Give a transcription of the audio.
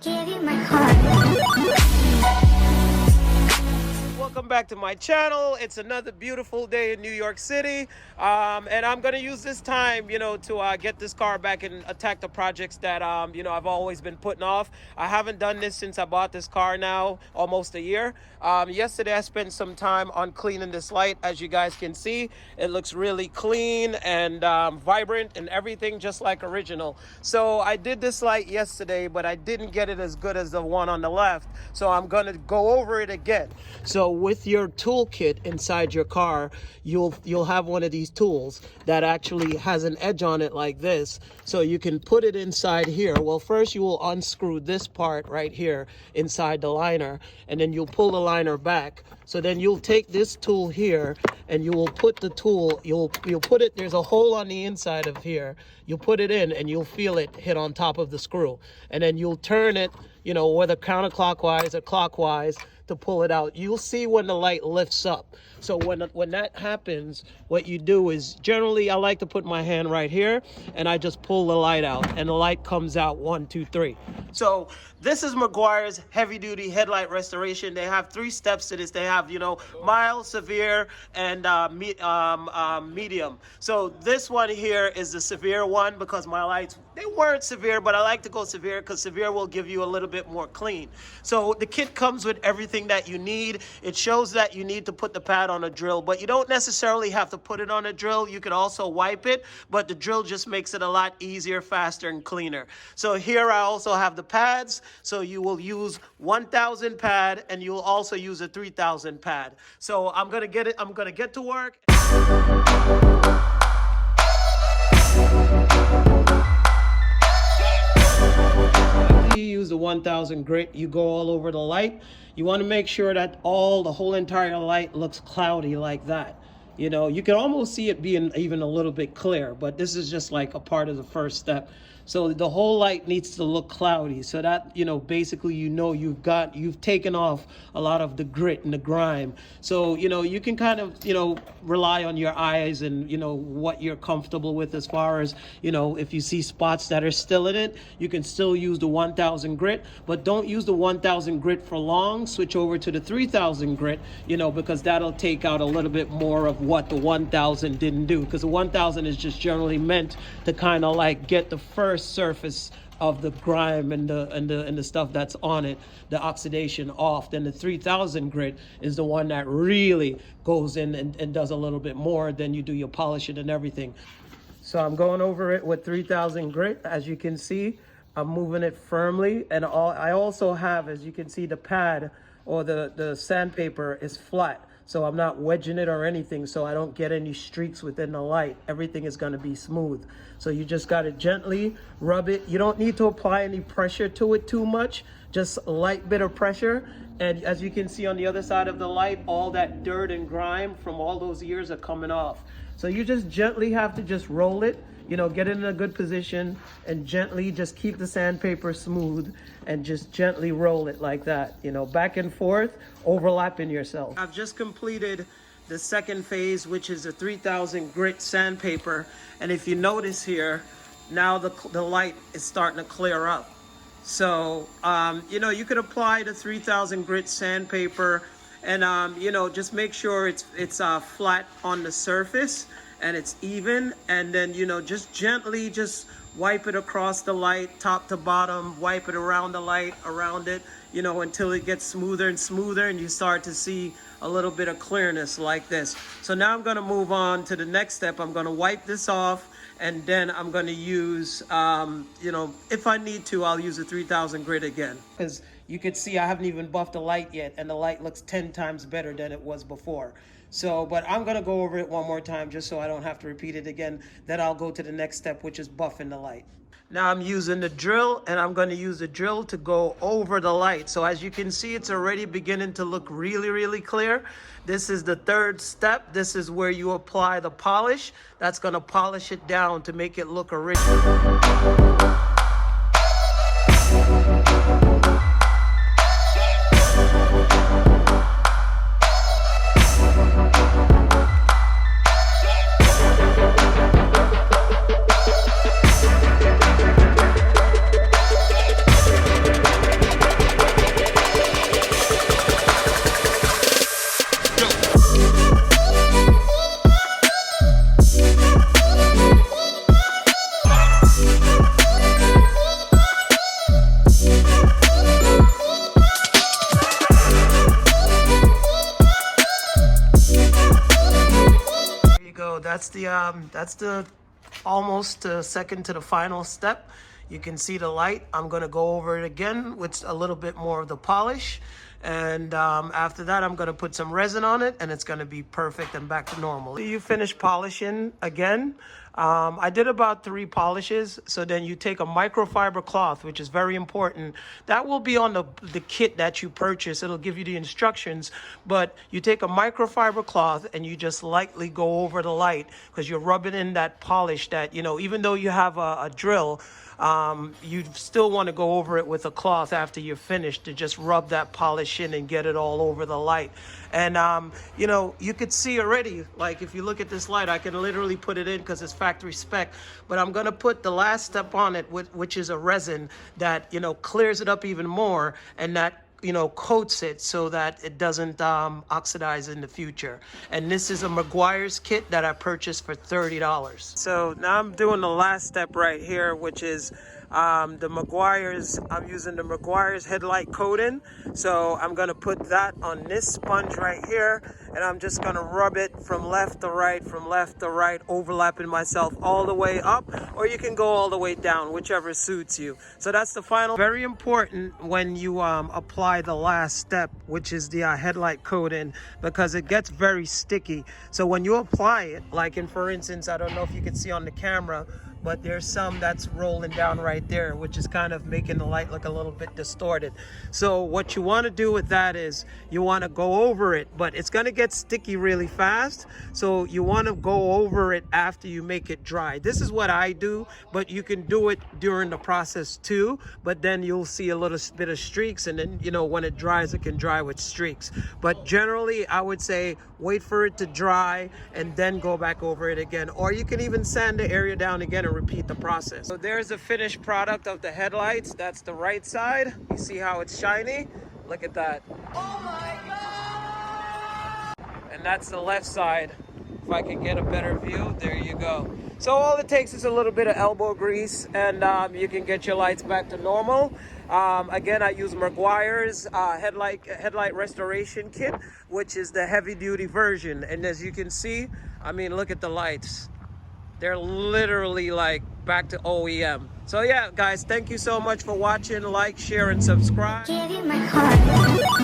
give you my heart. Welcome back to my channel. It's another beautiful day in New York City, and I'm gonna use this time, to get this car back and attack the projects that I've always been putting off. I haven't done this since I bought this car now, almost a year. Yesterday I spent some time on cleaning this light. As you guys can see, it looks really clean and vibrant and everything just like original. So I did this light yesterday, but I didn't get it as good as the one on the left. So I'm gonna go over it again. So with your toolkit inside your car, you'll have one of these tools that actually has an edge on it like this, so you can put it inside here. Well, first you will unscrew this part right here inside the liner, and then you'll pull the liner back. So then you'll take this tool here and you will put the tool, you'll put it, there's a hole on the inside of here, you'll put it in and you'll feel it hit on top of the screw, and then you'll turn it, whether counterclockwise or clockwise, to pull it out. You'll see when the light lifts up. So when that happens, what you do is, generally I like to put my hand right here and I just pull the light out, and the light comes out 1, 2, 3. So this is Meguiar's heavy duty headlight restoration. They have 3 steps to this. They have mild, severe, and medium. So this one here is the severe one, because my lights, they weren't severe, but I like to go severe because severe will give you a little bit more clean. So the kit comes with everything that you need. It shows that you need to put the pad on a drill, but you don't necessarily have to put it on a drill. You could also wipe it, but the drill just makes it a lot easier, faster, and cleaner. So here I also have the pads. So you will use 1000 pad, and you will also use a 3000 pad. So I'm gonna get to work. You use the 1000 grit, you go all over the light. You want to make sure that the whole entire light looks cloudy like that. You can almost see it being even a little bit clear, but this is just like a part of the first step. So the whole light needs to look cloudy, so that basically you've taken off a lot of the grit and the grime. So you can kind of rely on your eyes and what you're comfortable with, as far as if you see spots that are still in it, you can still use the 1000 grit, but don't use the 1000 grit for long. Switch over to the 3000 grit, because that'll take out a little bit more of what the 1000 didn't do, because the 1000 is just generally meant to kind of like get the first surface of the grime and the stuff that's on it, the oxidation, off. Then the 3000 grit is the one that really goes in and does a little bit more. Then you do your polishing and everything. So I'm going over it with 3000 grit. As you can see, I'm moving it firmly, and I also have, as you can see, the pad or the sandpaper is flat. So I'm not wedging it or anything, so I don't get any streaks within the light. Everything is gonna be smooth. So you just gotta gently rub it. You don't need to apply any pressure to it too much, just a light bit of pressure. And as you can see on the other side of the light, all that dirt and grime from all those years are coming off. So you just gently have to just roll it, get it in a good position, and gently just keep the sandpaper smooth and just gently roll it like that, back and forth, overlapping yourself. I've just completed the second phase, which is a 3000 grit sandpaper. And if you notice here, now the light is starting to clear up. So, you could apply the 3000 grit sandpaper and, just make sure it's flat on the surface and it's even. And then, just gently just wipe it across the light, top to bottom, wipe it around the light, around it, until it gets smoother and smoother and you start to see a little bit of clearness like this. So now I'm going to move on to the next step. I'm going to wipe this off, and then I'm going to use, if I need to, I'll use a 3000 grit again. Because you can see I haven't even buffed the light yet, and the light looks 10 times better than it was before. So, but I'm going to go over it one more time just so I don't have to repeat it again. Then I'll go to the next step, which is buffing the light. Now I'm using the drill, and I'm going to use the drill to go over the light. So as you can see, it's already beginning to look really, really clear. This is the third step. This is where you apply the polish. That's going to polish it down to make it look original. that's the almost second to the final step. You can see the light. I'm gonna go over it again with a little bit more of the polish. And after that, I'm gonna put some resin on it and it's gonna be perfect and back to normal. You finish polishing again. I did about 3 polishes. So then you take a microfiber cloth, which is very important. That will be on the kit that you purchase. It'll give you the instructions, but you take a microfiber cloth and you just lightly go over the light because you're rubbing in that polish that, you know, even though you have a drill, you still want to go over it with a cloth after you're finished to just rub that polish in and get it all over the light. And you know, you could see already, like if you look at this light, I can literally put it in because it's factory spec, but I'm gonna put the last step on it, which is a resin that, you know, clears it up even more, and that, you know, coats it so that it doesn't oxidize in the future. And this is a Meguiar's kit that I purchased for $30. So now I'm doing the last step right here, which is the Meguiar's. I'm using the Meguiar's Headlight coating. So I'm gonna put that on this sponge right here, and I'm just gonna rub it from left to right, overlapping myself all the way up, or you can go all the way down, whichever suits you. So that's the final. Very important when you apply the last step, which is the headlight coating, because it gets very sticky. So when you apply it, like in, for instance, I don't know if you can see on the camera, but there's some that's rolling down right there, which is kind of making the light look a little bit distorted. So what you want to do with that is you want to go over it, but it's going to get sticky really fast. So you want to go over it after you make it dry. This is what I do, but you can do it during the process too, but then you'll see a little bit of streaks, and then, you know, when it dries, it can dry with streaks. But generally, I would say wait for it to dry and then go back over it again, or you can even sand the area down again and repeat the process. So there's the finished product of the headlights. That's the right side. You see how it's shiny? Look at that. Oh my God! And that's the left side. If I can get a better view, there you go. So all it takes is a little bit of elbow grease, and you can get your lights back to normal. Again, I use Meguiar's headlight restoration kit, which is the heavy duty version. And as you can see, I mean, look at the lights. They're literally like back to OEM. So yeah, guys, thank you so much for watching. Like, share, and subscribe. Give you my heart.